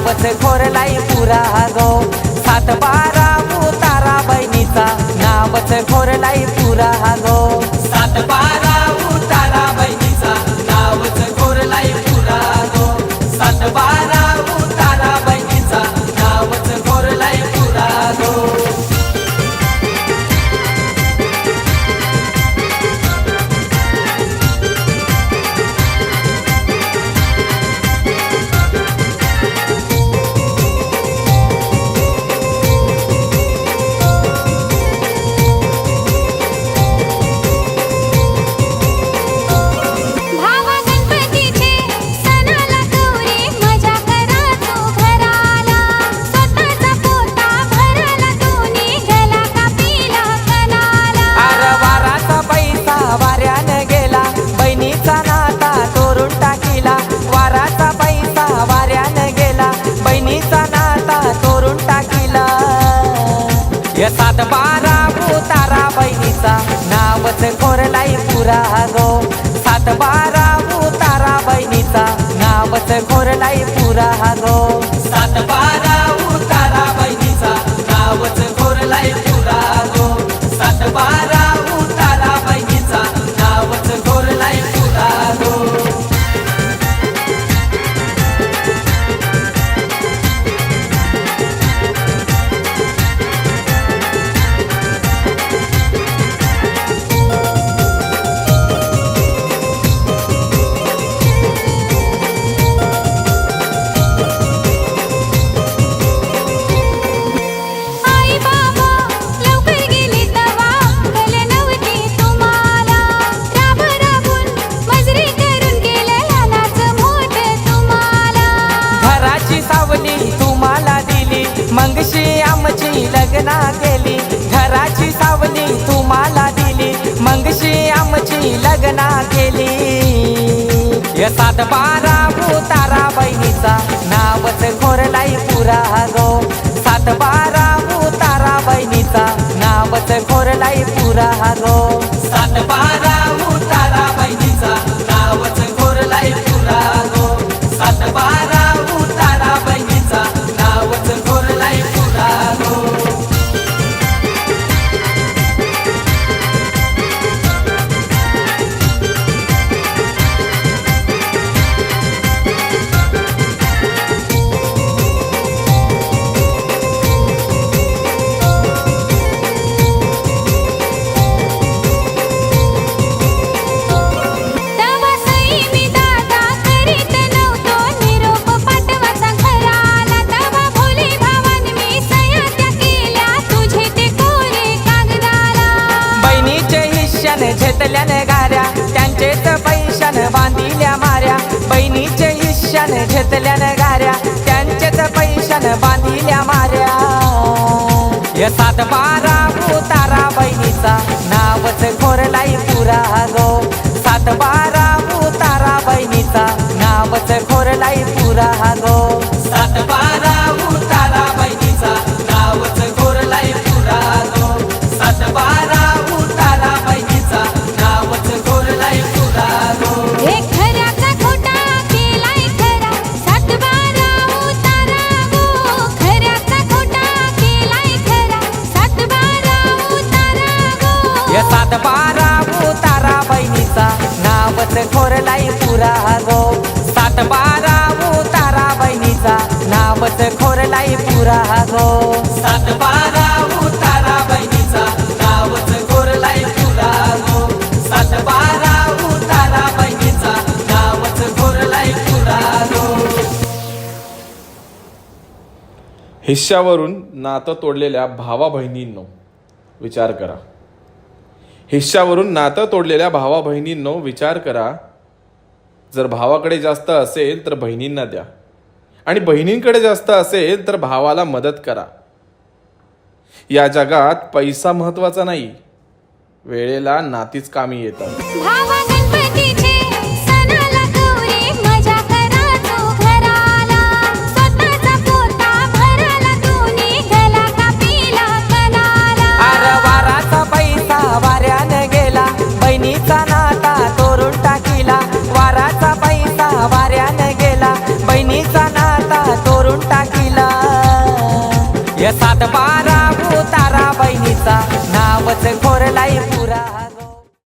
नावच खोरलाई पुरा गो, 7-12 उतारा बहिणीचा नावच खोरलाई पुरा गो, 7-12 उतारा बहिणीचा नावच खोरलाई पुरा गो, 7-12 उतारा बहिणीचा नावच खोरलाई पुरा गो. या 7-12 उतारा बहिणीचा नावच खोरलाई पुरा गो, 7-12 उतारा बहिणीचा नावच खोरलाई पुरा गो, 7-12 उतारा बहिणीचा नावच खोरलाई पुरा गो, 7-12 उतारा बहिणीचा नावच खोरलाई पुरा गो. मंगशी आमची लग्ना केली, घराची सावली तुम्हाला दिली, मंगशी आमची लग्ना केली. या 7-12 उतारा बहिणीचा नावच खोरलाई पुरा गो, 7-12 उतारा बहिणीचा नावच खोरलाई पुरा गो, 7-12 उतारा बहिणीचा नावच खोरलाई पुरा गो, 7-12 उतारा बहिणीचा नावच खोरलाई पुरा गो. झेतल्याने गाऱ्या त्यांचेच पैशाने बांधिल्या माऱ्या, बहिणीचे हिश्याने झेतल्याने गाऱ्या त्यांचेच पैशाने बांधिल्या माऱ्या. या 7-12 उतारा बहिणीचा नावच खोरलाई पुरा गो, 7-12 उतारा बहिणीचा नावच खोरलाई पुरा गो, 7-12 उतारा बहिणीचा नावच खोरलाई पुरा गो, 7-12 उतारा बहिणीचा नावच खोरलाई पुरा गो. हे खऱ्याचा खोटा केलाय खरा, 7-12 उतारा गो, खऱ्याचा खोटा केलाय खरा, 7-12 उतारा गो. या 7-12 उतारा बहिणीचा नावच खोरलाई पुरा गो, 7-12 उतारा बहिणीचा नावच खोरलाई पुरा गो, 7-12 उतारा बहिणीचा नावच खोरलाई पुरा गो, 7-12 उतारा बहिणीचा नावच खोरलाई पुरा गो. हिश्श्यावरून नातं तोडलेल्या भावा बहिणींनो विचार करा. हिश्श्यावरून नातं तोडलेल्या भावा बहिणींनो विचार करा. जर भावाकडे जास्त असेल तर बहिणींना द्या, आणि बहिणींकडे जास्त असेल तर भावाला मदत करा. या जगात पैसा महत्वाचा नाही, वेळेला नातीच कामी येतात. भावा गणपतीचे सणाला गौरी मजा करा तू घराला, स्वतःचा पोता भराला तू निघाला का पिला कणाला. अरे वाराचा पैसा वाऱ्याने गेला, बहिणीचा नाता तोरून टाकीला, वाराचा पैसा वाऱ्याने गेला, बहिणीचा नाता तोरून टाकीला. या 7-12 उतारा बहिणीचा नावच खोरलाई